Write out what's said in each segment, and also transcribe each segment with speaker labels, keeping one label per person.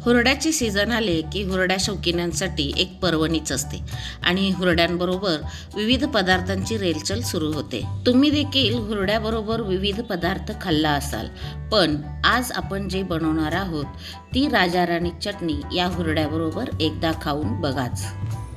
Speaker 1: हुरड्याचे season आले की हुरड्या शौकीनांसाठी एक पर्वणीच असते आणि हुरड्यांबरोबर विविध पदार्थांची रेलचल सुरू होते। तुम्ही देखील हुरड्याबरोबर विविध पदार्थ खाल्ला असाल, पण आज आपण जे बनवणार आहोत ती राजा राणी चटणी या हुरड्याबरोबर एकदा खाऊन बघाच।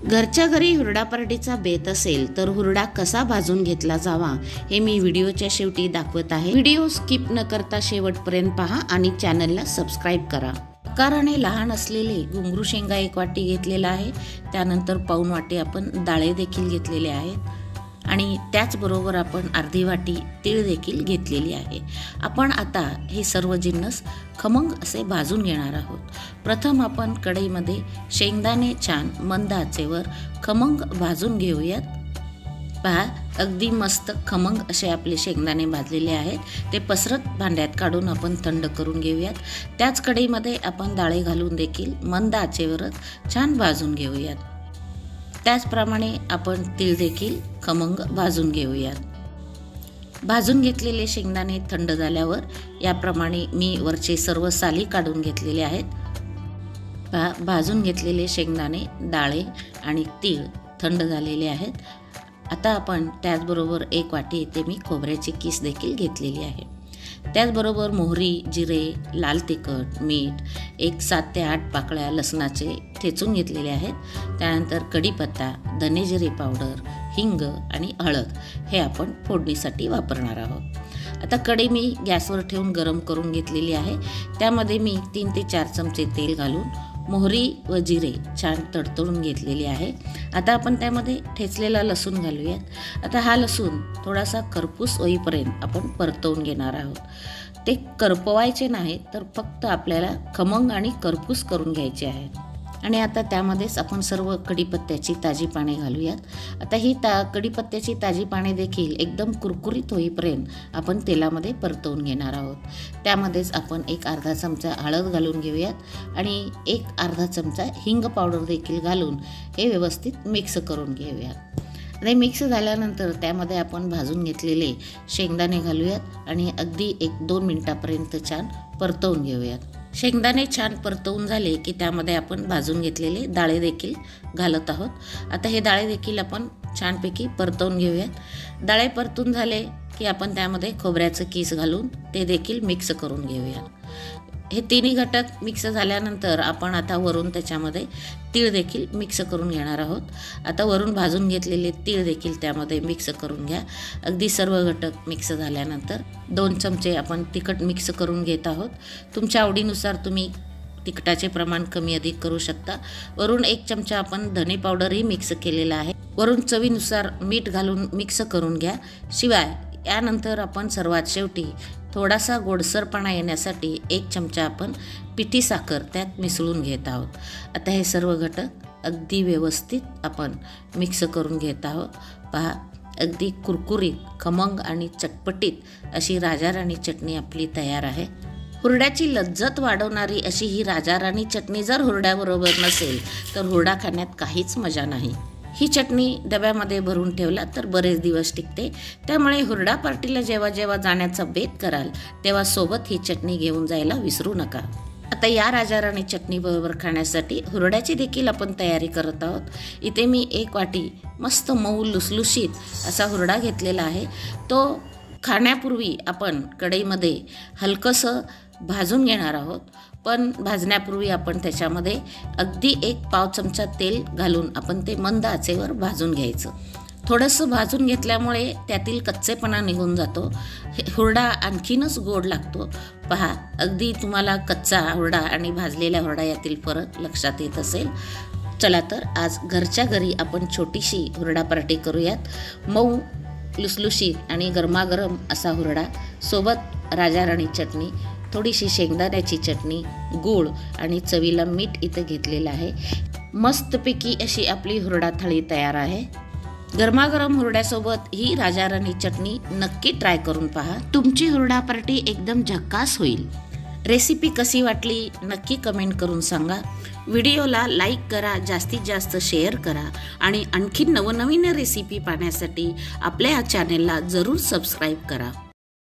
Speaker 1: घरच्या घरी हुरडा पार्टीचा बेत असेल तर हुरडा कसा भाजून घेतला जावा हे मी व्हिडिओच्या शेवटी दाखवत आहे। व्हिडिओ स्किप न करता शेवटपर्यंत पहा आणि चॅनलला सबस्क्राईब करा। आकाराने लहान असलेले घुंगरू शेंगा 1 वाटी घेतलेला आहे। त्यानंतर पाऊण वाटी आपण डाळे देखील घेतलेले आहेत आणि त्याचबरोबर आपण अर्धी वाटी तीळ देखील घेतलेली आहे। आपण आता हे सर्व जिन्नस खमंग असे भाजून घेणार आहोत। प्रथम आपण कढईमध्ये शेंगदाणे छान मंद आचेवर खमंग भाजून घेऊयात। पहा, अगदी मस्त खमंग असे आपले शेंगदाणे भाजलेले आहेत। ते पसरत भांड्यात काढून आपण थंड करून घेऊयात। त्याच कढईमध्ये आपण डाळे घालून देखील मंद आचेवरच छान भाजून घेऊयात। त्याचप्रमाणे आपण तीळ देखील खमंग भाजून घेऊयात। भाजून घेतलेले शेंगदाणे थंड झाल्यावर याप्रमाणे मी वरचे सर्व साली काढून घेतलेले आहेत। भाजून घेतलेले शेंगदाणे, डाळे आणि तीळ थंड झालेले आहेत। आता आपण त्याचबरोबर 1 वाटी इथे मी खोबऱ्याची किस देखील घेतलेली आहे। त्याचबरोबर मोहरी, जिरे, लाल तिखट, मीठ, 7 ते 8 पाकळ्या लसणाचे ठेचून घेतलेले आहेत। त्यानंतर कढीपत्ता, धने जिरे पावडर, हिंग आणि हळद हे आपण फोडणीसाठी वापरणार आहोत। आता कढई मी गॅसवर ठेवून गरम करून घेतलेली आहे। त्यामध्ये मी 3 ते 4 चमचे तेल घालून मोहरी व जिरे छान तडतडून घेतलेले आहे। आता आपण त्यामध्ये ठेचलेला लसूण घालूयात। आता हा लसूण थोडासा करपूस होईपर्यंत आपण परतवून घेणार आहोत। ते करपवायचे नाही तर फक्त आपल्याला खमंग आणि करपूस करून घ्यायचे आहे। आणि आता त्यामध्येच आपण सर्व कढीपत्त्याची ताजी पाने घालूयात। आता ही कढीपत्त्याची ताजी पाने देखील एकदम कुरकुरीत होईपर्यंत आपण तेलामध्ये परतवून घेणार आहोत। त्यामध्येच आपण अर्धा चमचा हळद घालून घेऊयात आणि अर्धा चमचा हिंग पावडर देखील घालून हे व्यवस्थित मिक्स करून घेऊयात। आणि मिक्स झाल्यानंतर त्यामध्ये आपण भाजून घेतलेले शेंगदाणे घालूयात आणि अगदी 1-2 मिनिटापर्यंत छान परतवून घेऊयात। शेंगदाणे छान परतवून झाले की त्यामध्ये आपण भाजून घेतलेले डाळे देखील घालत आहोत। आता हे डाळे देखील आपण छानपैकी परतवून घेऊयात। डाळे परतून झाले की आपण त्यामध्ये खोबऱ्याचं किस घालून ते देखील मिक्स करून घेऊयात। हे तिन्ही घटक मिक्स झाल्यानंतर आपण आता वरून त्याच्यामध्ये तीळ देखील मिक्स करून घेणार आहोत। आता वरून भाजून घेतलेले तीळ देखील त्यामध्ये मिक्स करून घ्या। अगदी सर्व घटक मिक्स झाल्यानंतर 2 चमचे आपण तिखट मिक्स करून घेत आहोत। तुमच्या आवडीनुसार तुम्ही तिखटाचे प्रमाण कमी अधिक करू शकता। वरून 1 चमचा आपण धने पावडरही मिक्स केलेला आहे। वरून चवीनुसार मीठ घालून मिक्स करून घ्या। शिवाय यानंतर आपण सर्वात शेवटी थोडासा गोडसरपणा येण्यासाठी 1 चमचा आपण पिठी साखर त्यात मिसळून घेत आहोत। आता हे सर्व घटक अगदी व्यवस्थित आपण मिक्स करून घेत आहोत। पहा, अगदी कुरकुरीत, खमंग आणि चटपटीत अशी राजा राणी चटणी आपली तयार आहे। हुरड्याची लज्जत वाढवणारी अशी ही राजा राणी चटणी जर हुरड्याबरोबर नसेल तर हुरडा खाण्यात काहीच मजा नाही। ही चटणी डब्यामध्ये भरून ठेवला तर बरेच दिवस टिकते। त्यामुळे हुरडा पार्टीला जेव्हा जाण्याचा बेत कराल तेव्हा सोबत ही चटणी घेऊन जायला विसरू नका। आता या राजा राणी चटणी बरोबर खाण्यासाठी हुरड्याची देखील आपण तयारी करत आहोत। इथे मी 1 वाटी मस्त मऊ लुसलुशीत असा हुरडा घेतलेला आहे। तो खाण्यापूर्वी आपण कढईमध्ये हलकंसं भाजून घेणार आहोत। पण भाजण्यापूर्वी आपण त्याच्यामध्ये अगदी 1 पाव चमचा तेल घालून आपण ते मंद आचेवर भाजून घ्यायचं। थोडंसं भाजून घेतल्यामुळे त्यातील कच्चेपणा निघून जातो। हुरडा आणखीनच गोड लागतो। पहा, अगदी तुम्हाला कच्चा हुरडा आणि भाजलेला हुरडा यातील फरक लक्षात येत असेल। चला तर आज घरच्या घरी आपण छोटीशी हुरडा पार्टी करूयात। मऊ लुसलुशीत आणि गरमागरम असा हुरडा, सोबत राजा राणी चटणी, थोडीशी शेंगदाण्याची चटणी, गूळ आणि चवीला मीठ इथे घेतलेलं आहे। मस्तपैकी अशी आपली हुरडा थाळी तयार आहे। गरमागरम हुरड्यासोबत ही राजा राणी चटणी नक्की ट्राय करून पहा। तुमची हुरडा पार्टी एकदम झक्कास होईल। रेसिपी कशी वाटली नक्की कमेंट करून सांगा। व्हिडिओला लाईक करा, जास्तीत जास्त शेअर करा आणि आणखी नवनवीन रेसिपी पाहण्यासाठी आपल्या चॅनेलला जरूर सबस्क्राईब करा।